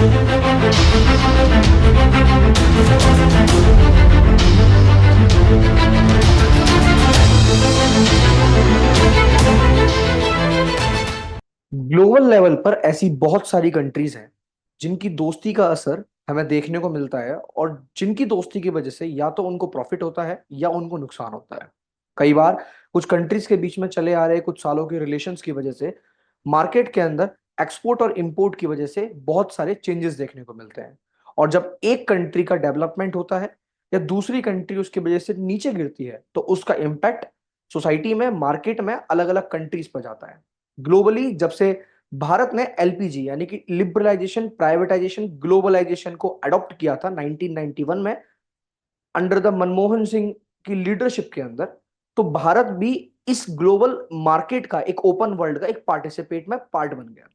Global level पर ऐसी बहुत सारी कंट्रीज हैं जिनकी दोस्ती का असर हमें देखने को मिलता है, और जिनकी दोस्ती की वजह से या तो उनको प्रॉफिट होता है या उनको नुकसान होता है। कई बार कुछ कंट्रीज के बीच में चले आ रहे कुछ सालों के रिलेशंस की वजह से मार्केट के अंदर एक्सपोर्ट और इंपोर्ट की वजह से बहुत सारे चेंजेस देखने को मिलते हैं। और जब एक कंट्री का डेवलपमेंट होता है या दूसरी कंट्री उसकी वजह से नीचे गिरती है तो उसका इम्पैक्ट सोसाइटी में, मार्केट में, अलग अलग कंट्रीज पर जाता है। ग्लोबली जब से भारत ने एलपीजी यानी कि लिबरलाइजेशन, प्राइवेटाइजेशन, ग्लोबलाइजेशन को अडॉप्ट किया था 1991 में अंडर द मनमोहन सिंह की लीडरशिप के अंदर, तो भारत भी इस ग्लोबल मार्केट का, एक ओपन वर्ल्ड का एक पार्टिसिपेट में पार्ट बन गया।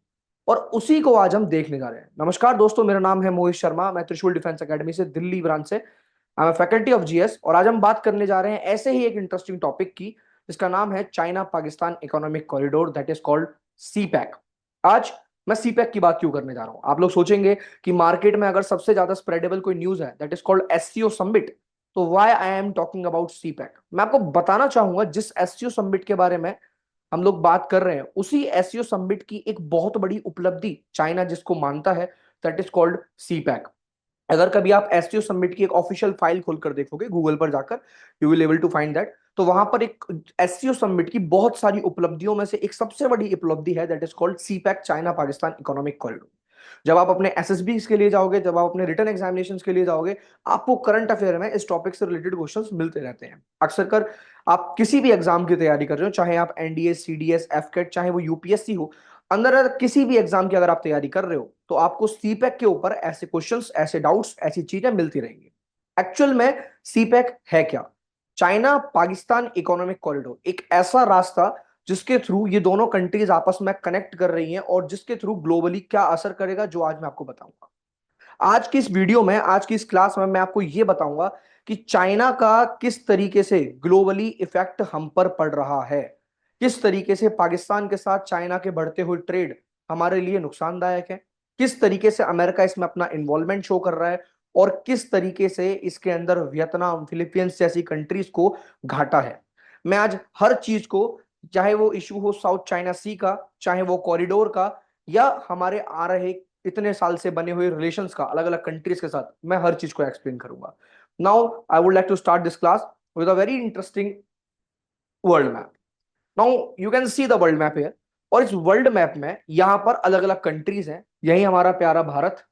और उसी को आज हम देखने जा रहे हैं। नमस्कार दोस्तों, मेरा नाम है मोहित शर्मा, मैं त्रिशूल डिफेंस एकेडमी से, दिल्ली ब्रांच से। I am faculty of GS, और आज हम बात करने जा रहे हैं ऐसे ही एक इंटरेस्टिंग टॉपिक की जिसका नाम है China Pakistan economic corridor, that is called CPEC. आज मैं सीपैक की बात क्यों करने जा रहा हूं? आप लोग सोचेंगे कि मार्केट में अगर सबसे ज्यादा स्प्रेडेबल कोई न्यूज है that is called SCO summit, तो why I am talking about CPEC. मैं आपको बताना चाहूंगा जिस एससीओ समिट के बारे में हम लोग बात कर रहे हैं उसी एससीओ समिट की एक बहुत बड़ी उपलब्धि चाइना जिसको मानता है, दैट इज कॉल्ड सीपैक। अगर कभी आप एसटीओ समिट की एक ऑफिशियल फाइल खोलकर देखोगे गूगल पर जाकर, you will able to find that. तो वहां पर एक एससीओ समिट की बहुत सारी उपलब्धियों में से एक सबसे बड़ी उपलब्धि है, that is called CPEC, China Pakistan economic corridor. जब आप अपने एसएसबी के लिए जाओगे, जब आप अपने रिटर्न एग्जामिनेशन के लिए जाओगे, आपको करंट अफेयर में इस टॉपिक से रिलेटेड क्वेश्चंस मिलते रहते हैं अक्सर कर। आप किसी भी एग्जाम की तैयारी कर रहे हो, चाहे आप एनडीए, सीडीएस, एफकेट, चाहे वो यूपीएससी हो, अंदर अगर किसी भी एग्जाम की अगर आप तैयारी कर रहे हो तो आपको सीपैक के ऊपर ऐसे क्वेश्चंस, ऐसे डाउट्स, ऐसी चीजें मिलती रहेंगी। एक्चुअल में सीपैक है क्या? चाइना पाकिस्तान इकोनॉमिक कॉरिडोर एक ऐसा रास्ता जिसके थ्रू ये दोनों कंट्रीज आपस में कनेक्ट कर रही हैं और जिसके थ्रू ग्लोबली क्या असर करेगा, जो आज मैं आपको बताऊंगा। आज की इस वीडियो में, आज की इस क्लास में मैं आपको यह बताऊंगा कि चाइना का किस तरीके से ग्लोबली इफेक्ट हम पर पड़ रहा है, किस तरीके से पाकिस्तान के साथ चाइना के बढ़ते हुए ट्रेड हमारे लिए नुकसानदायक है, किस तरीके से अमेरिका इसमें अपना इन्वॉल्वमेंट शो कर रहा है, और किस तरीके से इसके अंदर वियतनाम, फिलीपींस जैसी कंट्रीज को घाटा है। मैं आज हर चीज को, चाहे वो इशू हो साउथ चाइना सी का, चाहे वो कॉरिडोर का, या हमारे आ रहे इतने साल से बने हुए रिलेशंस का अलग अलग कंट्रीज के साथ, मैं हर चीज को एक्सप्लेन करूंगा। Now I would like to start this class with a very interesting world map. Now you can see the world map here, और इस वर्ल्ड मैप में यहां पर अलग अलग कंट्रीज हैं। यही हमारा प्यारा भारत,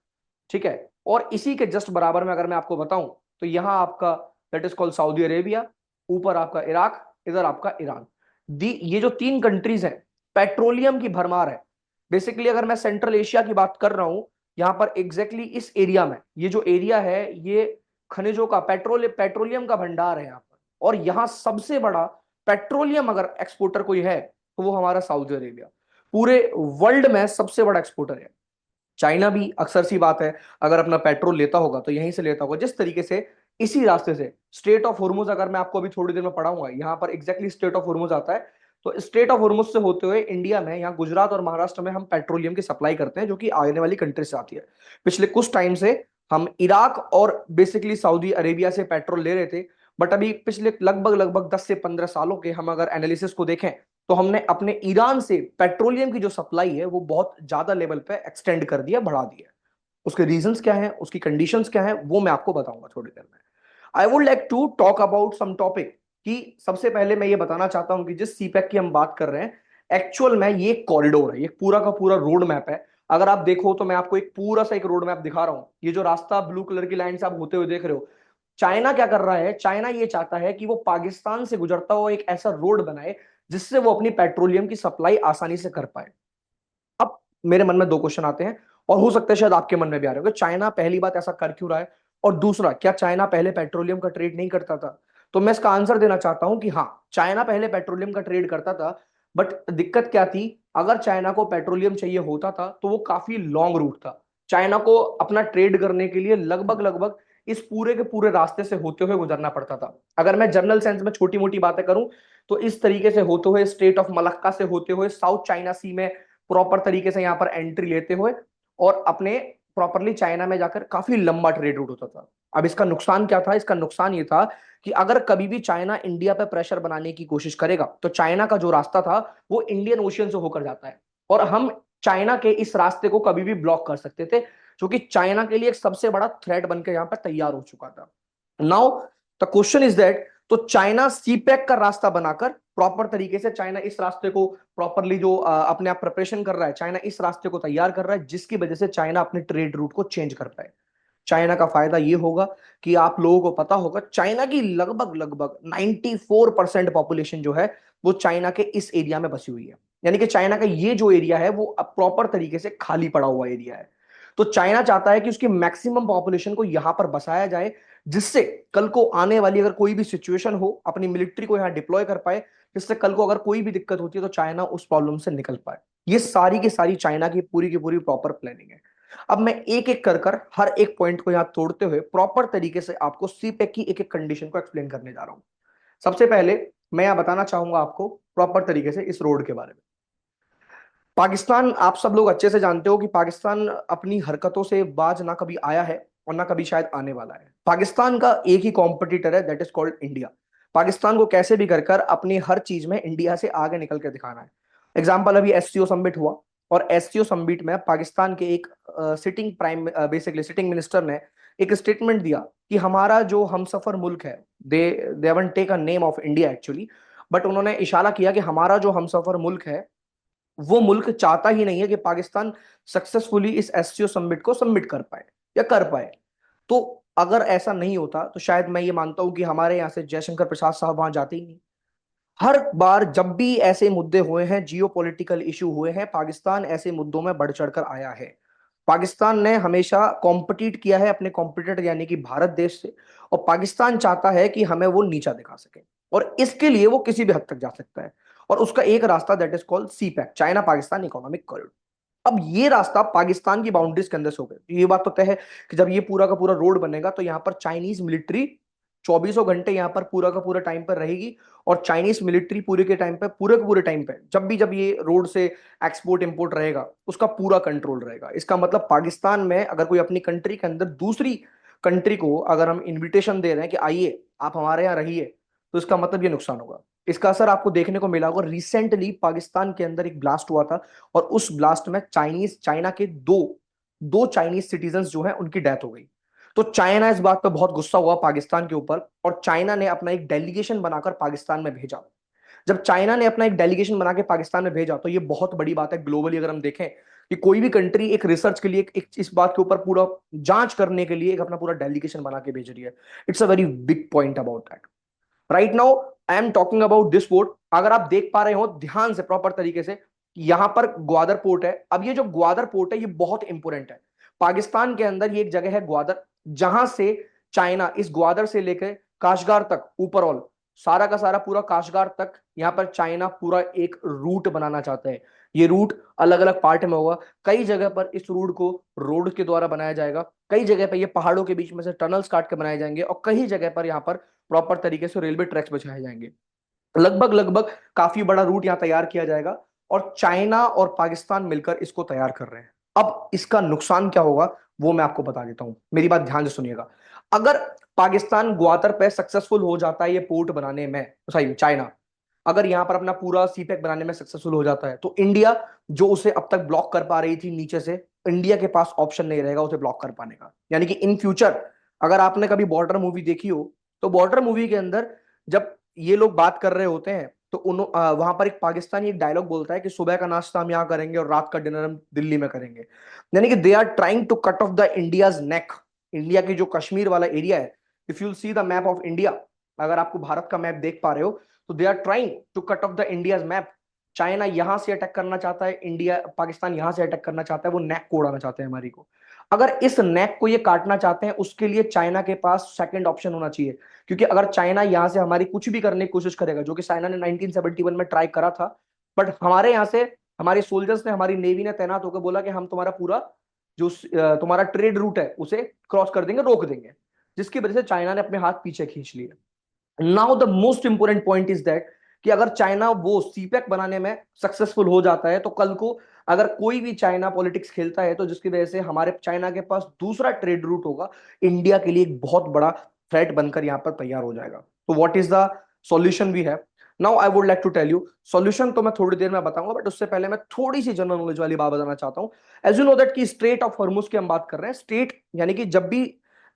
ठीक है। और इसी के जस्ट बराबर में अगर मैं आपको बताऊं तो यहां आपका that is called Saudi Arabia, ऊपर आपका इराक, इधर आपका ईरान। दी ये जो तीन कंट्रीज हैं, पेट्रोलियम की भरमार है। बेसिकली अगर मैं सेंट्रल एशिया की बात कर रहा हूं, यहां पर एग्जैक्टली इस एरिया में, ये जो एरिया है ये खनिजों का, पेट्रोलियम का भंडार है यहां पर। और यहां सबसे बड़ा पेट्रोलियम अगर एक्सपोर्टर कोई है तो वो हमारा सऊदी अरेबिया, पूरे वर्ल्ड में सबसे बड़ा एक्सपोर्टर है। चाइना भी अक्सर सी बात है अगर अपना पेट्रोल लेता होगा तो यहीं से लेता होगा, जिस तरीके से इसी रास्ते से स्ट्रेट ऑफ हुर्मुज, अगर मैं आपको अभी थोड़ी देर में पढ़ाऊंगा, यहां पर एग्जैक्टली स्ट्रेट ऑफ हुर्मुज आता है। तो स्ट्रेट ऑफ हुर्मुज से होते हुए इंडिया में, यहाँ गुजरात और महाराष्ट्र में हम पेट्रोलियम की सप्लाई करते हैं जो कि आने वाली कंट्री से आती है। पिछले कुछ टाइम से हम इराक और बेसिकली सऊदी अरेबिया से पेट्रोल ले रहे थे, बट अभी पिछले लगभग लगभग 10 से 15 सालों के हम अगर एनालिसिस को देखें तो हमने अपने ईरान से पेट्रोलियम की जो सप्लाई है वो बहुत ज्यादा लेवल पे एक्सटेंड कर दिया, बढ़ा दिया। उसके रीजंस क्या हैं, उसकी कंडीशंस क्या हैं, वो मैं आपको बताऊंगा थोड़ी देर में। I would like to talk about some topic, कि सबसे पहले मैं ये बताना चाहता हूं कि जिस सीपैक की हम बात कर रहे हैं, एक्चुअल में ये कॉरिडोर है, ये पूरा का पूरा रोड मैप है। अगर आप देखो तो मैं आपको एक पूरा सा एक रोड मैप दिखा रहा हूं। ये जो रास्ता ब्लू कलर की लाइन से आप होते हुए देख रहे हो, चाइना क्या कर रहा है? चाइना ये चाहता है कि वो पाकिस्तान से गुजरता हुआ एक ऐसा रोड बनाए जिससे वो अपनी पेट्रोलियम की सप्लाई आसानी से कर पाए। अब मेरे मन में दो क्वेश्चन आते हैं, और हो सकता है शायद आपके मन में भी आ रहे हो, चाइना पहली बात ऐसा कर क्यों रहा है, और दूसरा, क्या चाइना पहले पेट्रोलियम का ट्रेड नहीं करता था? तो मैं इसका आंसर देना चाहता हूं कि हाँ, चाइना पहले पेट्रोलियम का ट्रेड करता था, बट दिक्कत क्या थी? अगर चाइना को पेट्रोलियम चाहिए होता था तो वो काफी लॉन्ग रूट था। चाइना को अपना ट्रेड करने के लिए लगभग लगभग इस पूरे के पूरे रास्ते से होते हुए गुजरना पड़ता था। अगर मैं जनरल सेंस में छोटी मोटी बातें करूं तो इस तरीके से होते हुए, स्टेट ऑफ मलक्का से होते हुए साउथ चाइना सी में प्रॉपर तरीके से यहां पर एंट्री लेते हुए और अपने प्रॉपरली चाइना में जाकर काफी लंबा ट्रेड रूट होता था। अब इसका नुकसान क्या था? इसका नुकसान ये था कि अगर कभी भी चाइना इंडिया पे प्रेशर बनाने की कोशिश करेगा तो चाइना का जो रास्ता था वो इंडियन ओशियन से होकर जाता है, और हम चाइना के इस रास्ते को कभी भी ब्लॉक कर सकते थे, जो कि चाइना के लिए एक सबसे बड़ा थ्रेट बनकर यहां पर तैयार हो चुका था। Now the question is that, तो चाइना सीपैक का रास्ता बनाकर प्रॉपर तरीके से चाइना इस रास्ते को प्रॉपरली जो अपने आप प्रिपरेशन कर रहा है, चाइना इस रास्ते को तैयार कर रहा है, जिसकी वजह से चाइना अपने ट्रेड रूट को चेंज कर पाए। चाइना का फायदा ये होगा कि आप लोगों को पता होगा चाइना की लगभग लगभग 94% पॉपुलेशन जो है वो चाइना के इस एरिया में बसी हुई है। यानी कि चाइना का ये जो एरिया है वो अब प्रॉपर तरीके से खाली पड़ा हुआ एरिया है। तो चाइना चाहता है कि उसकी मैक्सिमम पॉपुलेशन को यहां पर बसाया जाए, जिससे कल को आने वाली अगर कोई भी सिचुएशन हो अपनी मिलिट्री को यहां डिप्लॉय कर पाए, जिससे कल को अगर कोई भी दिक्कत होती है तो चाइना उस प्रॉब्लम से निकल पाए। ये सारी की सारी चाइना की पूरी प्रॉपर प्लानिंग है। अब मैं एक एक कर कर हर एक पॉइंट को यहां तोड़ते हुए प्रॉपर तरीके से आपको सीपेक की एक एक कंडीशन को एक्सप्लेन करने जा रहा हूं। सबसे पहले मैं यहां बताना चाहूंगा आपको प्रॉपर तरीके से इस रोड के बारे में। पाकिस्तान, आप सब लोग अच्छे से जानते हो कि पाकिस्तान अपनी हरकतों से बाज ना कभी आया है और ना कभी शायद आने वाला है। पाकिस्तान का एक ही कॉम्पिटिटर है, that is called India. Pakistan को कैसे भी कर कर अपनी हर चीज में इंडिया से आगे निकल के दिखाना है। एग्जाम्पल, अभी एससीओ समिट हुआ और एससीओ समिट में पाकिस्तान के एक sitting prime basically sitting minister ने एक स्टेटमेंट दिया कि हमारा जो हमसफर मुल्क है, they haven't take a name of India actually, but उन्होंने इशारा किया कि हमारा जो हमसफर मुल्क है वो मुल्क चाहता ही नहीं है कि पाकिस्तान सक्सेसफुली इस एससीओ समिट को सबमिट कर पाए या कर पाए। तो अगर ऐसा नहीं होता तो शायद मैं ये मानता हूं कि हमारे यहां से जयशंकर प्रसाद साहब वहां जाते ही नहीं। हर बार जब भी ऐसे मुद्दे हुए हैं, जियो पॉलिटिकल इशू हुए हैं, पाकिस्तान ऐसे मुद्दों में बढ़ चढ़कर आया है। पाकिस्तान ने हमेशा कॉम्पिटिट किया है अपने कॉम्पिटिटर यानी कि भारत देश से, और पाकिस्तान चाहता है कि हमें वो नीचा दिखा सके, और इसके लिए वो किसी भी हद तक जा सकता है। और उसका एक रास्ता that is called CPEC, China Pakistan economic corridor. अब ये रास्ता पाकिस्तान की बाउंड्रीज के अंदर से हो गया। ये बात तो तय है कि जब ये पूरा का पूरा रोड बनेगा तो यहाँ पर चाइनीज मिलिट्री चौबीसों घंटे यहाँ पर पूरा का पूरा टाइम पर रहेगी, और चाइनीज मिलिट्री पूरे के टाइम पे, पूरे के पूरे टाइम पे जब ये रोड से एक्सपोर्ट इंपोर्ट रहेगा उसका पूरा कंट्रोल रहेगा। इसका मतलब पाकिस्तान में अगर कोई अपनी कंट्री के अंदर दूसरी कंट्री को अगर हम इन्विटेशन दे रहे हैं कि आइए आप हमारे यहाँ रहिए, तो इसका मतलब ये नुकसान होगा। इसका असर आपको देखने को मिला होगा, रिसेंटली पाकिस्तान के अंदर एक ब्लास्ट हुआ था और उस ब्लास्ट में चाइना के दो दो चाइनीज सिटीजन जो हैं उनकी डेथ हो गई। तो चाइना इस बात पर बहुत गुस्सा हुआ पाकिस्तान के ऊपर, और चाइना ने अपना एक डेलीगेशन बनाकर पाकिस्तान में भेजा। जब चाइना ने अपना एक डेलीगेशन बना के पाकिस्तान में भेजा तो ये बहुत बड़ी बात है ग्लोबली। अगर हम देखें कि कोई भी कंट्री एक रिसर्च के लिए इस बात के ऊपर पूरा जांच करने के लिए एक अपना पूरा डेलीगेशन बना के भेज रही है, it's a very big point about that. Right now I am talking about this port. अगर आप देख पा रहे हो ध्यान से प्रॉपर तरीके से, यहां पर ग्वादर पोर्ट है। अब ये जो ग्वादर पोर्ट है ये बहुत इंपोर्टेंट है। पाकिस्तान के अंदर ये एक जगह है ग्वादर, जहां से चाइना इस ग्वादर से लेकर काशगार तक, ऊपरऑल सारा का सारा पूरा काशगार तक, यहां पर चाइना पूरा एक रूट बनाना चाहता है। ये रूट अलग अलग पार्ट में होगा। कई जगह पर इस रूट को रोड के द्वारा बनाया जाएगा, कई जगह पर ये पहाड़ों के बीच में से टनल्स काट के बनाए जाएंगे, और कई जगह पर यहाँ पर प्रॉपर तरीके से रेलवे ट्रैक्स बिछाए जाएंगे। लगभग लगभग काफी बड़ा रूट यहां तैयार किया जाएगा, और चाइना और पाकिस्तान मिलकर इसको तैयार कर रहे हैं। अब इसका नुकसान क्या होगा वो मैं आपको बता देता हूं, मेरी बात ध्यान से सुनिएगा। अगर पाकिस्तान ग्वादर पे सक्सेसफुल हो जाता है ये पोर्ट बनाने में, सही चाइना अगर यहां पर अपना पूरा सीपैक बनाने में सक्सेसफुल हो जाता है, तो इंडिया जो उसे अब तक ब्लॉक कर पा रही थी नीचे से, इंडिया के पास ऑप्शन नहीं रहेगा उसे ब्लॉक कर पाने का। यानी कि इन फ्यूचर अगर आपने कभी बॉर्डर मूवी देखी हो, तो बॉर्डर मूवी के अंदर जब ये लोग बात कर रहे होते हैं तो वहां पर एक पाकिस्तानी एक डायलॉग बोलता है कि सुबह का नाश्ता हम यहाँ करेंगे और रात का डिनर हम दिल्ली में करेंगे। यानी कि they are trying to cut off the India's neck. India की जो कश्मीर वाला एरिया है, if you see the map of India, अगर आपको भारत का मैप देख पा रहे हो, तो they are trying to cut off the India's map. China यहां से अटैक करना चाहता है, इंडिया पाकिस्तान यहां से अटैक करना चाहता है, वो नेक को उड़ाना चाहते हैं हमारी को। अगर इस नेक को ये काटना चाहते हैं उसके लिए चाइना के पास सेकंड ऑप्शन होना चाहिए। क्योंकि अगर चाइना यहां से हमारी कुछ भी करने की कोशिश करेगा, जो कि चाइना ने 1971 में ट्राई करा था, बट हमारे यहाँ से हमारे सोल्जर्स ने, हमारी नेवी ने तैनात होकर बोला कि हम तुम्हारा पूरा जो तुम्हारा ट्रेड रूट है उसे क्रॉस कर देंगे, रोक देंगे, जिसकी वजह से चाइना ने अपने हाथ पीछे खींच लिए। Now the most important point is that कि अगर चाइना वो सीपैक बनाने में सक्सेसफुल हो जाता है तो कल को अगर कोई भी चाइना पॉलिटिक्स खेलता है तो जिसकी वजह से हमारे चाइना के पास दूसरा ट्रेड रूट होगा, इंडिया के लिए एक बहुत बड़ा थ्रेट बनकर यहाँ पर तैयार हो जाएगा। तो what is the solution we have? Now I would like to tell you solution, तो मैं थोड़ी देर में बताऊंगा, बट उससे पहले मैं थोड़ी सी जनरल नॉलेज वाली बात बताना चाहता हूं। एज यू नो दैट कि स्ट्रेट ऑफ हॉर्मुज की हम बात कर रहे हैं। स्ट्रेट यानी कि जब भी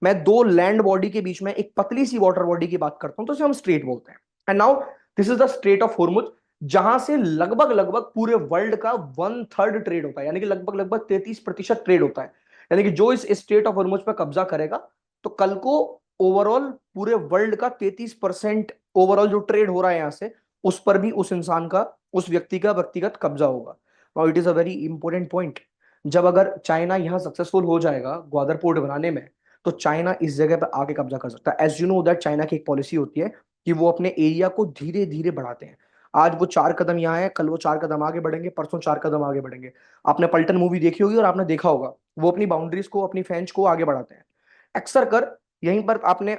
मैं दो लैंड बॉडी के बीच में एक पतली सी वाटर बॉडी की बात करता हूं तो उसे हम स्ट्रेट बोलते हैं। And now this is the straight of Hormuz, जहां से लगभग लगभग पूरे वर्ल्ड का 1/3 ट्रेड होता है, यानी कि लगभग लगभग 33% ट्रेड होता है। यानी कि जो इस स्ट्रेट ऑफ हॉर्मुज पर कब्जा करेगा, तो कल को ओवरऑल पूरे वर्ल्ड का 33% ओवरऑल जो ट्रेड हो रहा है यहां से, उस पर भी उस इंसान का, उस व्यक्ति का व्यक्तिगत कब्जा होगा। Now it is a very important point. जब अगर चाइना यहां सक्सेसफुल हो जाएगा ग्वादर पोर्ट बनाने में, तो चाइना इस जगह पर आके कब्जा कर सकता है। As you know that China की एक पॉलिसी होती है कि वो अपने एरिया को धीरे धीरे बढ़ाते हैं। आज वो 4 कदम यहाँ है, कल वो 4 कदम आगे बढ़ेंगे, परसों 4 कदम आगे बढ़ेंगे। आपने पल्टन मूवी देखी होगी और आपने देखा होगा वो अपनी बाउंड्रीज को, अपनी फेंच को आगे बढ़ाते हैं। अक्सर कर यहीं पर आपने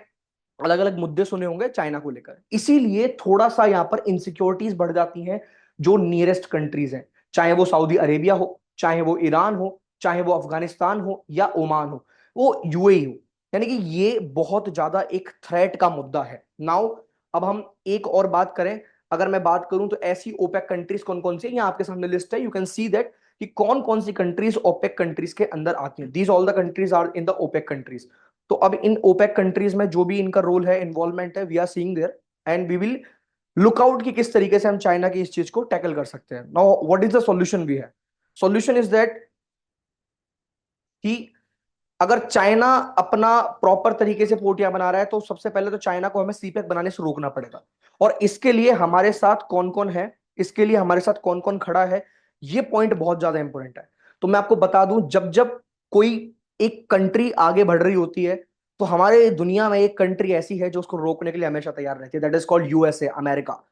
अलग अलग मुद्दे सुने होंगे चाइना को लेकर, इसीलिए थोड़ा सा यहाँ पर इनसिक्योरिटीज बढ़ जाती हैं जो नियरेस्ट कंट्रीज हैं, चाहे वो सऊदी अरेबिया हो, चाहे वो ईरान हो, चाहे वो अफगानिस्तान हो या ओमान हो, वो यूएई हो। यानी कि ये बहुत ज्यादा एक थ्रेट का मुद्दा है। नाउ अब हम एक और बात करें, अगर मैं बात करूं तो ऐसी ओपेक कंट्रीज कौन कौन सी है, यहाँ आपके सामने लिस्ट है, यू कैन सी दैट कि कौन कौन सी कंट्रीज ओपेक कंट्रीज के अंदर आती हैं। These all the countries are in the OPEC countries. तो अब इन ओपेक कंट्रीज में जो भी इनका रोल है, इन्वॉल्वमेंट है, we are seeing there, and we will look out कि किस तरीके से हम चाइना की इस चीज को टैकल कर सकते हैं। Now what is the solution we है? सॉल्यूशन इज दैट कि अगर चाइना अपना प्रॉपर तरीके से पोर्टिया बना रहा है, तो सबसे पहले तो चाइना को हमें सीपेक बनाने से रोकना पड़ेगा। और इसके लिए हमारे साथ कौन कौन है, इसके लिए हमारे साथ कौन कौन खड़ा है, ये पॉइंट बहुत ज्यादा इंपॉर्टेंट है। तो मैं आपको बता दूं, जब जब कोई एक कंट्री आगे बढ़ रही होती है, तो हमारे दुनिया में एक कंट्री ऐसी है जो उसको रोकने के लिए हमेशा तैयार रहती है, that is called USA, America.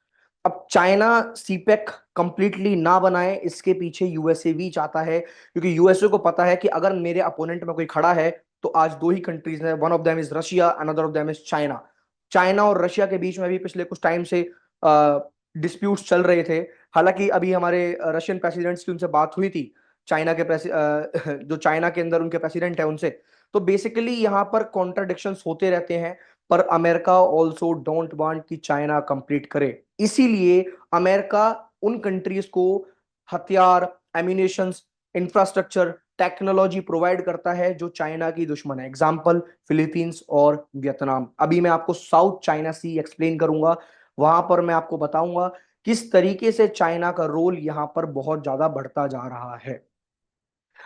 अब चाइना सीपेक कंप्लीटली ना बनाए, इसके पीछे यूएसए भी चाहता है, क्योंकि यूएसए को पता है कि अगर मेरे अपोनेंट में कोई खड़ा है, तो आज दो ही कंट्रीज हैं, one of them is Russia, another of them is China. China और रशिया के बीच में भी पिछले कुछ टाइम से डिस्प्यूट्स चल रहे थे। हालांकि अभी हमारे रशियन प्रेसिडेंट्स की उनसे बात हुई थी, चाइना के जो चाइना के अंदर उनके प्रेसिडेंट है उनसे। तो बेसिकली यहाँ पर कॉन्ट्राडिक्शंस होते रहते हैं, पर अमेरिका ऑल्सो डोंट वांट कि चाइना कंप्लीट करे। इसीलिए अमेरिका उन कंट्रीज को हथियार, एम्यूनेशंस, इंफ्रास्ट्रक्चर, टेक्नोलॉजी प्रोवाइड करता है जो चाइना की दुश्मन है। एग्जाम्पल फिलीपींस और वियतनाम। अभी मैं आपको साउथ चाइना सी एक्सप्लेन करूंगा, वहां पर मैं आपको बताऊंगा किस तरीके से चाइना का रोल यहां पर बहुत ज्यादा बढ़ता जा रहा है।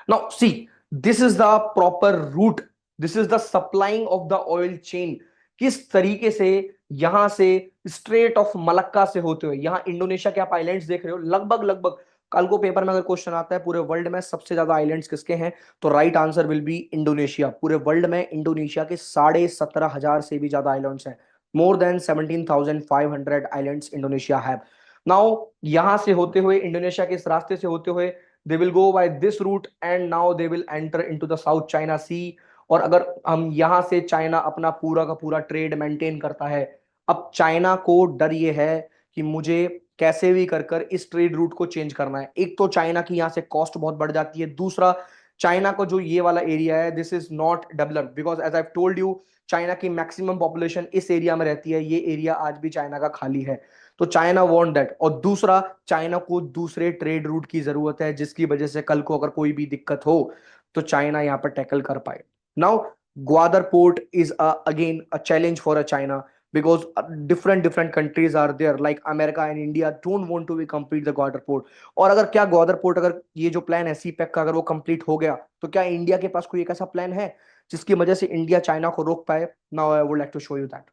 Now, see, this is the proper route. This is the supplying of the oil chain. किस तरीके से यहां से स्ट्रेट ऑफ मलक्का से होते हुए, यहां इंडोनेशिया के आप आइलैंड्स देख रहे हो, लगभग लगभग कल को पेपर में अगर क्वेश्चन आता है पूरे वर्ल्ड में सबसे ज्यादा आइलैंड्स किसके हैं, तो right answer will be Indonesia. पूरे वर्ल्ड में इंडोनेशिया के 17,500 से भी ज्यादा आइलैंड्स हैं। मोर देन 17,500 आइलैंड्स इंडोनेशिया है। नाउ यहां से होते हुए, इंडोनेशिया के इस रास्ते से होते हुए, they will go by this route and now they will enter into the South China Sea। और अगर हम यहां से, चाइना अपना पूरा का पूरा ट्रेड मेंटेन करता है। अब चाइना को डर ये है कि मुझे कैसे भी कर कर इस ट्रेड रूट को चेंज करना है। एक तो चाइना की यहां से कॉस्ट बहुत बढ़ जाती है, दूसरा चाइना को जो ये वाला एरिया है, this is not developed, because as I told you, China की मैक्सिमम पॉपुलेशन इस एरिया में रहती है, ये एरिया आज भी चाइना का खाली है। तो चाइना वांट दैट। और दूसरा, चाइना को दूसरे ट्रेड रूट की जरूरत है, जिसकी वजह से कल को अगर कोई भी दिक्कत हो तो चाइना यहां पर टैकल कर पाए। Now Gwadar port is again a challenge for a China, because different countries are there like America and India don't want to be complete the Gwadar port। और अगर क्या ग्वादर पोर्ट, अगर ये जो प्लान है सीपैक का, अगर वो कंप्लीट हो गया, तो क्या इंडिया के पास कोई एक ऐसा प्लान है जिसकी वजह से इंडिया चाइना को रोक पाए? Now I would like to show you that.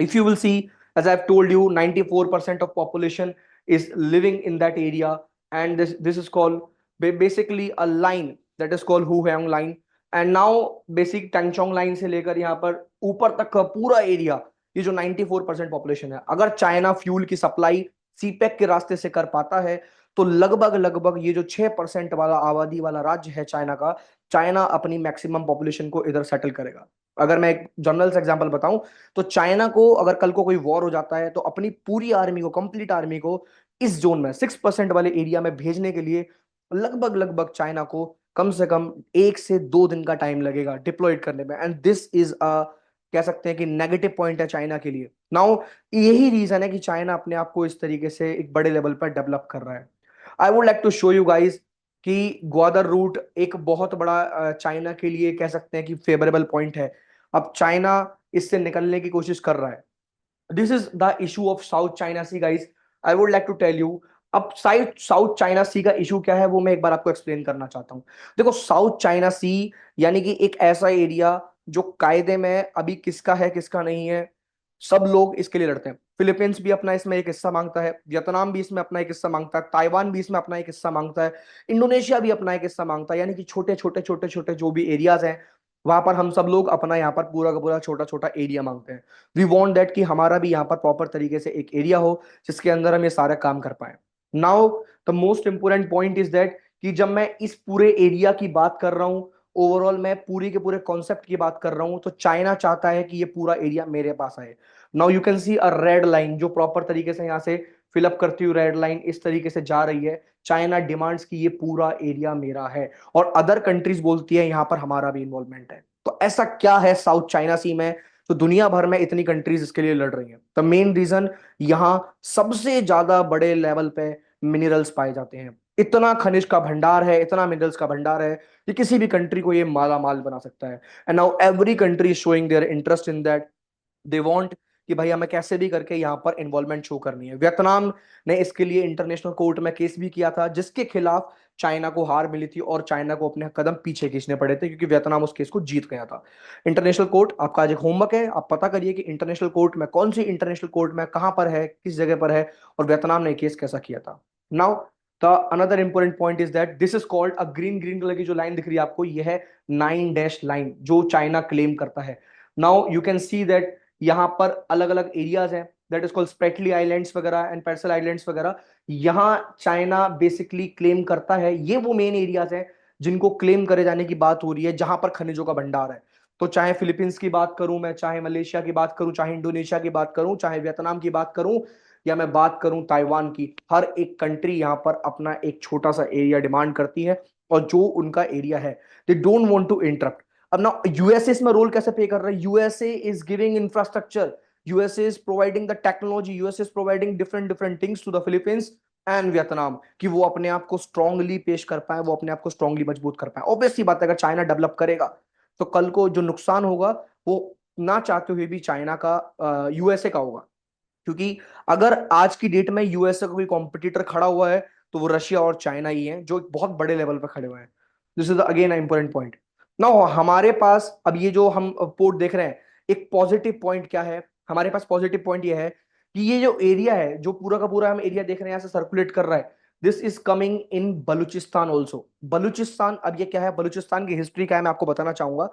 If you will see, as I've told you, 94% of population is living in that area, and this is called basically a line that is called Huang line। and now basic Tangchong line से लेकर यहाँ पर ऊपर तक का पूरा area, ये जो 94% पॉपुलेशन है, अगर चाइना फ्यूल की सप्लाई सीपेक के रास्ते से कर पाता है, तो लगभग लगभग ये जो 6% वाला आबादी वाला राज्य है चाइना का, चाइना अपनी मैक्सिमम पॉपुलेशन को इधर सेटल करेगा। अगर मैं एक जनरल से एग्जांपल बताऊं, तो चाइना को अगर कल को कोई वॉर हो जाता है, तो अपनी पूरी आर्मी को, कंप्लीट आर्मी को इस जोन में 6% वाले एरिया में भेजने के लिए लगभग लगभग चाइना को कम से कम 1 से 2 दिन का टाइम लगेगा डिप्लॉयड करने में, एंड दिस इज अ, कह सकते हैं कि नेगेटिव पॉइंट है चाइना के लिए नाउ। यही रीजन है कि चाइना अपने आप को इस तरीके से एक बड़े लेवल पर डेवलप कर रहा है। I would like to show you guys कि ग्वादर रूट एक बहुत बड़ा चाइना के लिए कह सकते हैं कि फेवरेबल पॉइंट है। अब चाइना इससे निकलने की कोशिश कर रहा है। This is the issue of South China Sea guys. I would like to tell you, अब साउथ साउथ चाइना सी का इशू क्या है वो मैं एक बार आपको एक्सप्लेन करना चाहता हूं। देखो, साउथ चाइना सी यानी कि एक ऐसा एरिया जो कायदे में अभी किसका है किसका नहीं है, सब लोग इसके लिए लड़ते हैं। फिलीपींस भी अपना इसमें एक हिस्सा मांगता है, वियतनाम भी इसमें अपना एक हिस्सा मांगता है, ताइवान भी इसमें अपना एक हिस्सा मांगता है, इंडोनेशिया भी अपना एक हिस्सा मांगता है। यानी कि छोटे छोटे छोटे छोटे जो भी एरियाज हैं वहां पर हम सब लोग अपना यहाँ पर पूरा का पूरा छोटा छोटा एरिया मांगते हैं। वी वॉन्ट दैट कि हमारा भी यहाँ पर प्रॉपर तरीके से एक एरिया हो जिसके अंदर हम ये सारे काम कर पाए। Now the most important point is that कि जब मैं इस पूरे एरिया की बात कर रहा हूं, ओवरऑल मैं पूरी के पूरे कॉन्सेप्ट की बात कर रहा हूं, तो चाइना चाहता है कि ये पूरा एरिया मेरे पास आए। Now you can C a red line जो प्रॉपर तरीके से यहां से फिलअप करती हुई रेड लाइन इस तरीके से जा रही है। चाइना डिमांड्स कि ये पूरा एरिया मेरा है, और अदर कंट्रीज बोलती है यहां पर हमारा भी इन्वॉल्वमेंट है। तो ऐसा क्या है साउथ चाइना सी में तो दुनिया भर में इतनी कंट्रीज इसके लिए लड़ रही हैं? द मेन रीजन, यहाँ सबसे ज्यादा बड़े लेवल पे मिनरल्स पाए जाते हैं। इतना खनिज का भंडार है, इतना मिनरल्स का भंडार है कि किसी भी कंट्री को ये माला माल बना सकता है। And now every country is showing their interest in that. They want कि भाई हमें कैसे भी करके यहाँ पर इन्वॉल्वमेंट शो करनी है। वियतनाम ने इसके लिए इंटरनेशनल कोर्ट में केस भी किया था, जिसके खिलाफ चाइना को हार मिली थी और चाइना को अपने कदम पीछे खींचने पड़े थे क्योंकि वियतनाम उस केस को जीत गया था। इंटरनेशनल कोर्ट आपका आज एक होमवर्क है, आप पता करिए कि इंटरनेशनल कोर्ट में कौन सी इंटरनेशनल कोर्ट में कहां पर है, किस जगह पर है, और वियतनाम ने केस कैसा किया था। Now the another important point is that this is called a green green colour की जो लाइन दिख रही है आपको, यह है 9 डैश लाइन जो चाइना क्लेम करता है। Now you can see that यहाँ पर अलग अलग एरियाज हैं, that is called Spratly islands वगैरह एंड पेर्सल आइलैंड्स वगैरह। यहाँ चाइना बेसिकली क्लेम करता है, ये वो मेन एरियाज हैं जिनको क्लेम करे जाने की बात हो रही है, जहां पर खनिजों का भंडार है। तो चाहे फिलीपींस की बात करूं मैं, चाहे मलेशिया की बात करूं, चाहे इंडोनेशिया की बात करूं, चाहे वियतनाम की बात करूं, या मैं बात करूं ताइवान की, हर एक कंट्री यहाँ पर अपना एक छोटा सा एरिया डिमांड करती है, और जो उनका एरिया है they don't want to interrupt. अब ना यूएसए इसमें रोल कैसे प्ले कर रहा है? USA is giving infrastructure, USA is providing the technology, USA is providing different different things to the Philippines and Vietnam, कि वो अपने आप को स्ट्रांगली पेश कर पाए, वो अपने आप को स्ट्रांगली मजबूत कर पाए। ऑब्वियसली बात है, अगर चाइना डेवलप करेगा तो कल को जो नुकसान होगा वो ना चाहते हुए भी चाइना का यूएसए का होगा। क्योंकि अगर आज की डेट में यूएसए का कोई कॉम्पिटिटर खड़ा हुआ है तो वो रशिया और चाइना ही है, जो एक बहुत बड़े लेवल पर खड़े हुए हैं। This is again important point. ना हमारे पास अब ये जो हम पोर्ट देख रहे हैं, एक पॉजिटिव पॉइंट क्या है हमारे पास? पॉजिटिव पॉइंट ये है कि ये जो एरिया है, जो पूरा का पूरा हम एरिया देख रहे हैं यहाँ से सर्कुलेट कर रहा है, this is coming in Balochistan also. Balochistan, अब ये क्या है, बलूचिस्तान की हिस्ट्री क्या है मैं आपको बताना चाहूंगा।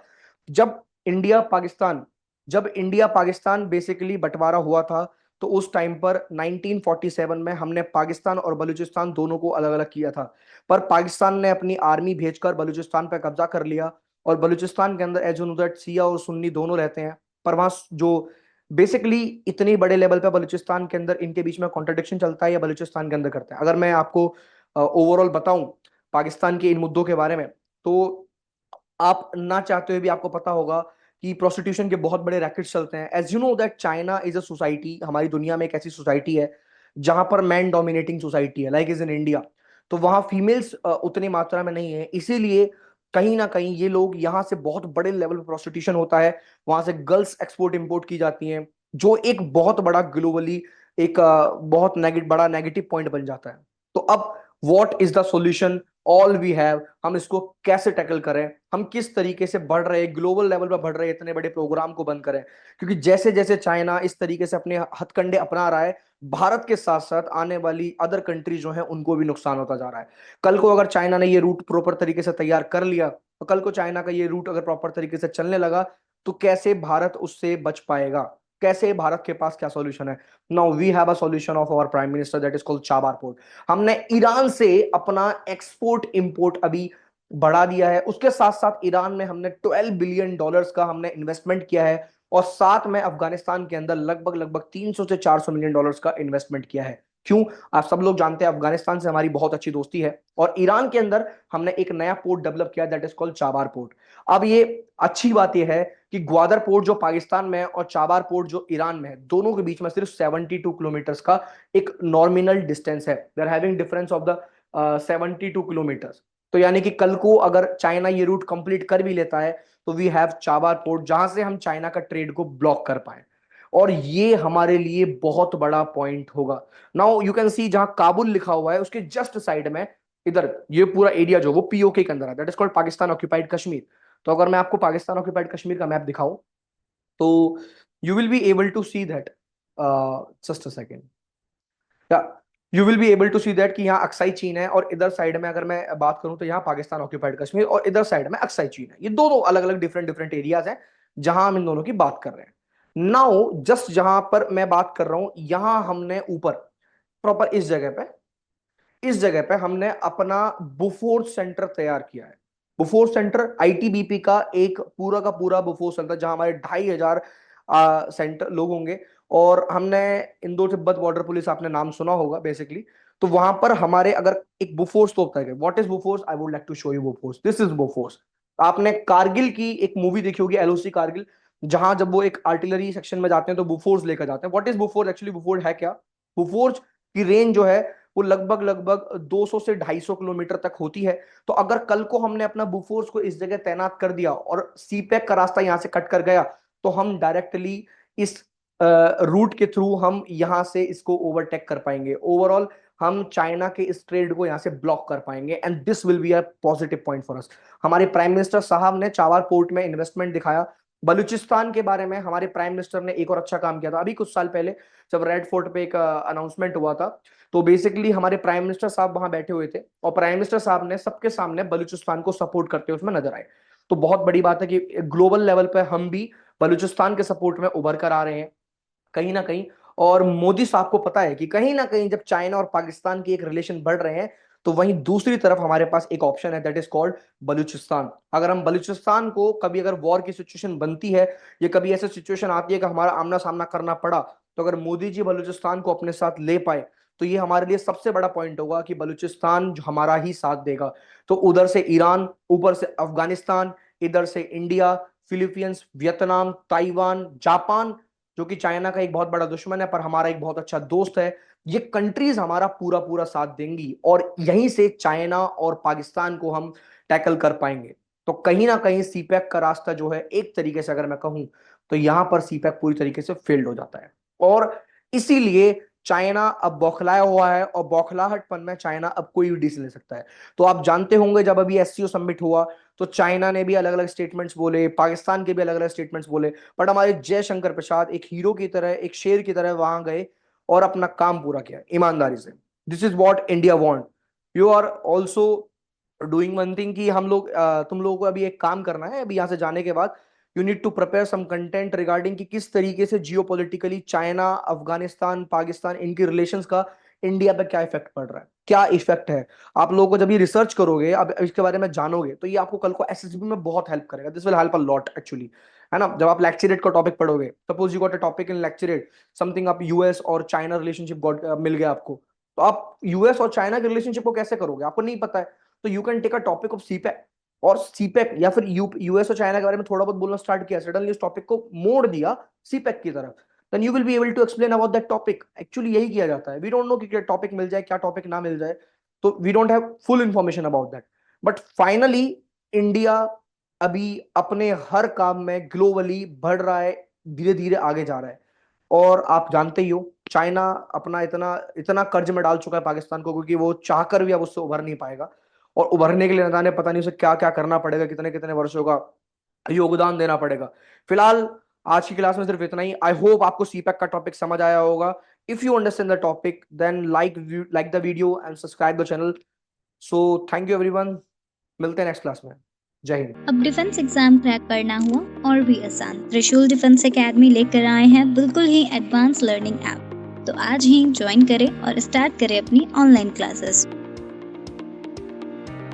जब इंडिया पाकिस्तान जब इंडिया पाकिस्तान बेसिकली बंटवारा हुआ था, तो उस टाइम पर 1947 में हमने पाकिस्तान और बलूचिस्तान दोनों को अलग अलग किया था। पर पाकिस्तान ने अपनी आर्मी भेजकर बलूचिस्तान पर कब्जा कर लिया, और बलूचिस्तान के अंदर एज यू नो दैट शिया और सुन्नी दोनों रहते हैं। पर वहां जो बेसिकली इतनी बड़े लेवल पे बलूचिस्तान के अंदर इनके बीच में कॉन्ट्रडिक्शन चलता है, या बलूचिस्तान के अंदर करते हैं। अगर मैं आपको ओवरऑल बताऊं पाकिस्तान के इन मुद्दों के बारे में, तो आप ना चाहते हुए भी आपको पता होगा कि प्रोस्टिट्यूशन के बहुत बड़े रैकेट्स चलते हैं। As you know that China is a society, हमारी दुनिया में एक ऐसी सोसाइटी है जहां पर मैन डोमिनेटिंग सोसाइटी है, लाइक इज इन इंडिया। तो वहां फीमेल्स उतनी मात्रा में नहीं है, इसीलिए कहीं ना कहीं ये लोग यहाँ से बहुत बड़े लेवल पर प्रोस्टिट्यूशन होता है, वहां से गर्ल्स एक्सपोर्ट इंपोर्ट की जाती हैं, जो एक बहुत बड़ा ग्लोबली एक बहुत बड़ा नेगेटिव पॉइंट बन जाता है। तो अब what is the solution? All we have, हम इसको कैसे टैकल करें, हम किस तरीके से बढ़ रहे ग्लोबल लेवल पर बढ़ रहे इतने बड़े प्रोग्राम को बंद करें? क्योंकि जैसे जैसे चाइना इस तरीके से अपने हथकंडे अपना रहा है, भारत के साथ साथ आने वाली अदर कंट्री जो है उनको भी नुकसान होता जा रहा है। कल को अगर चाइना ने ये रूट प्रॉपर तरीके से तैयार कर लिया, तो कल को चाइना का ये रूट अगर प्रॉपर तरीके से चलने लगा, तो कैसे भारत उससे बच पाएगा? कैसे भारत के पास क्या सॉल्यूशन है? Now we have a solution of our prime minister, that is called Chabahar port. हमने ईरान से अपना एक्सपोर्ट इंपोर्ट अभी बढ़ा दिया है, उसके साथ साथ ईरान में हमने $12 बिलियन का हमने इन्वेस्टमेंट किया है, और साथ में अफगानिस्तान के अंदर लगभग लगभग 300 से 400 मिलियन डॉलर्स का इन्वेस्टमेंट किया है। क्यों? आप सब लोग जानते हैं अफगानिस्तान से हमारी बहुत अच्छी दोस्ती है, और ईरान के अंदर हमने एक नया पोर्ट डेवलप किया, that is called Chabahar port. अब ये अच्छी बात यह है कि ग्वादर पोर्ट जो पाकिस्तान में है और चाबार पोर्ट जो ईरान में है, दोनों के बीच में सिर्फ 72 किलोमीटर का एक नॉमिनल डिस्टेंस है। They are having difference of the 72 kilometre. तो यानी कि कल को अगर चाइना ये रूट कंप्लीट कर भी लेता है तो वी हैव चाबार पोर्ट, जहां से हम चाइना का ट्रेड को ब्लॉक कर पाए, और ये हमारे लिए बहुत बड़ा पॉइंट होगा। नाउ यू कैन सी जहां काबुल लिखा हुआ है उसके जस्ट साइड में, इधर ये पूरा एरिया जो वो पीओके के अंदर है, that is called Pakistan occupied Kashmir. तो अगर मैं आपको पाकिस्तान ऑक्यूपाइड कश्मीर का मैप दिखाऊं तो you will be able to see that, just a second, या you will be able to see that कि यहाँ अक्साई चीन है, और इधर साइड में अगर मैं बात करूं तो यहाँ पाकिस्तान ऑक्यूपाइड कश्मीर, और इधर साइड में अक्साई चीन है। ये दोनों अलग अलग डिफरेंट डिफरेंट एरियाज हैं जहां हम इन दोनों की बात कर रहे हैं। नाउ जस्ट जहां पर मैं बात कर रहा हूं, यहां हमने ऊपर प्रॉपर इस जगह पे हमने अपना बुफोर्स सेंटर तैयार किया है। बुफोर्स सेंटर आईटीबीपी का पूरा बुफोर्स सेंटर, जहां हमारे 2500 सेंटर लोग होंगे। और हमने इंडो तिब्बत बॉर्डर पुलिस, आपने नाम सुना होगा बेसिकली। तो वहां पर हमारे अगर एक बुफोर्स तो होता है, what is Bofors, I would like to show you Bofors, this is Bofors. आपने कारगिल की एक मूवी देखी होगी, एलओसी कारगिल, जहां जब वो एक आर्टिलरी सेक्शन में जाते हैं तो बुफोर्स लेकर जाते हैं। What is Bofors actually? Bofors है क्या? बुफोर्स की रेंज जो है वो लगभग लगभग 200 से 250 किलोमीटर तक होती है। तो अगर कल को हमने अपना बुफोर्स को इस जगह तैनात कर दिया और सीपैक का रास्ता यहां से कट कर गया, तो हम डायरेक्टली इस रूट के थ्रू हम यहां से इसको ओवरटेक कर पाएंगे। ओवरऑल हम चाइना के इस ट्रेड को यहां से ब्लॉक कर पाएंगे, and this will be a positive point for us. हमारे प्राइम मिनिस्टर साहब ने चावार पोर्ट में इन्वेस्टमेंट दिखाया। बलूचिस्तान के बारे में हमारे प्राइम मिनिस्टर ने एक और अच्छा काम किया था अभी कुछ साल पहले, जब रेड फोर्ट पे एक अनाउंसमेंट हुआ था। तो बेसिकली हमारे प्राइम मिनिस्टर साहब वहां बैठे हुए थे, और प्राइम मिनिस्टर साहब ने सबके सामने बलूचिस्तान को सपोर्ट करते हुए उसमें नजर आए। तो बहुत बड़ी बात है कि ग्लोबल लेवल पे हम भी बलूचिस्तान के सपोर्ट में उभर कर आ रहे हैं कहीं ना कहीं। और मोदी साहब को पता है कि कहीं ना कहीं जब चाइना और पाकिस्तान की एक रिलेशन बढ़ रहे हैं, तो वहीं दूसरी तरफ हमारे पास एक ऑप्शन है, दैट इज कॉल्ड बलूचिस्तान। अगर हम बलूचिस्तान को कभी अगर वॉर की सिचुएशन बनती है, या कभी ऐसी सिचुएशन आती है कि हमारा आमना सामना करना पड़ा, तो अगर मोदी जी बलूचिस्तान को अपने साथ ले पाए, तो ये हमारे लिए सबसे बड़ा पॉइंट होगा कि बलूचिस्तान जो हमारा ही साथ देगा। तो उधर से ईरान, ऊपर से अफगानिस्तान, इधर से India, Philippines, Vietnam, Taiwan, Japan, जो कि चाइना का एक बहुत बड़ा दुश्मन है पर हमारा एक बहुत अच्छा दोस्त है, ये कंट्रीज हमारा पूरा पूरा साथ देंगी, और यहीं से चाइना और पाकिस्तान को हम टैकल कर पाएंगे। तो कहीं ना कहीं सीपैक का रास्ता जो है, एक तरीके से अगर मैं कहूं, तो यहां पर सीपैक पूरी तरीके से फेल्ड हो जाता है। और इसीलिए चाइना अब बौखलाया हुआ है, और बौखलाहटपन में चाइना अब कोई भी डिसीजन ले सकता है। तो आप जानते होंगे जब अभी एससीओ समिट हुआ, तो चाइना ने भी अलग अलग स्टेटमेंट्स बोले, पाकिस्तान के भी अलग अलग स्टेटमेंट्स बोले, बट हमारे जयशंकर प्रसाद एक हीरो की तरह, एक शेर की तरह वहां गए और अपना काम पूरा किया ईमानदारी से। This is what India want. You are also doing one thing कि हम लोग तुम लोगों को अभी एक काम करना है, अभी यहाँ से जाने के बाद you need to prepare some content regarding कि किस तरीके से जियोपॉलिटिकली चाइना, अफगानिस्तान, पाकिस्तान, इनकी रिलेशंस का इंडिया पे क्या इफेक्ट पड़ रहा है, क्या इफेक्ट है। आप लोगों को जब ये रिसर्च करोगे, अब इसके बारे में जानोगे, तो ये आपको कल को एसएसबी में बहुत हेल्प करेगा। This will help a lot actually, है ना। जब आप लेक्चरेट का टॉपिक पढ़ोगे, suppose you got a topic in lecturette something, आप यूएस और चाइना रिलेशनशिप मिल गया आपको, तो आप यूएस और चाइना के रिलेशनशिप को कैसे करोगे, आपको नहीं पता है। तो you can take a topic of CPEC, और सीपैक, या फिर यूएस और चाइना के बारे में थोड़ा बहुत बोलना स्टार्ट किया, सडनली इस टॉपिक को मोड़ दिया सीपैक की तरफ, then you will be able to explain about that topic. Actually यही किया जाता है। वी डोंट नो कि क्या टॉपिक मिल जाए, क्या टॉपिक ना मिल जाए, तो we don't have full information about that. But finally India अभी अपने हर काम में ग्लोबली बढ़ रहा है, धीरे धीरे आगे जा रहा है। और आप जानते ही हो चाइना अपना इतना इतना कर्ज में डाल चुका है पाकिस्तान को, क्योंकि वो चाहकर भी अब उससे उभर नहीं पाएगा। और उभरने के लिए न जाने पता नहीं उसे क्या क्या करना पड़ेगा, कितने कितने वर्षों का योगदान देना पड़ेगा। फिलहाल आज की क्लास में सिर्फ इतना ही। आई होप आपको सीपैक का टॉपिक समझ आया होगा। If you understand the topic then like the video and subscribe the channel. So thank you everyone, मिलते हैं नेक्स्ट क्लास में। जय हिंद। अब डिफेंस एग्जाम क्रैक करना हुआ और भी आसान, त्रिशूल डिफेंस एकेडमी लेकर आए हैं बिल्कुल ही एडवांस लर्निंग ऐप। तो आज ही ज्वाइन करें और स्टार्ट करें अपनी ऑनलाइन क्लासेस।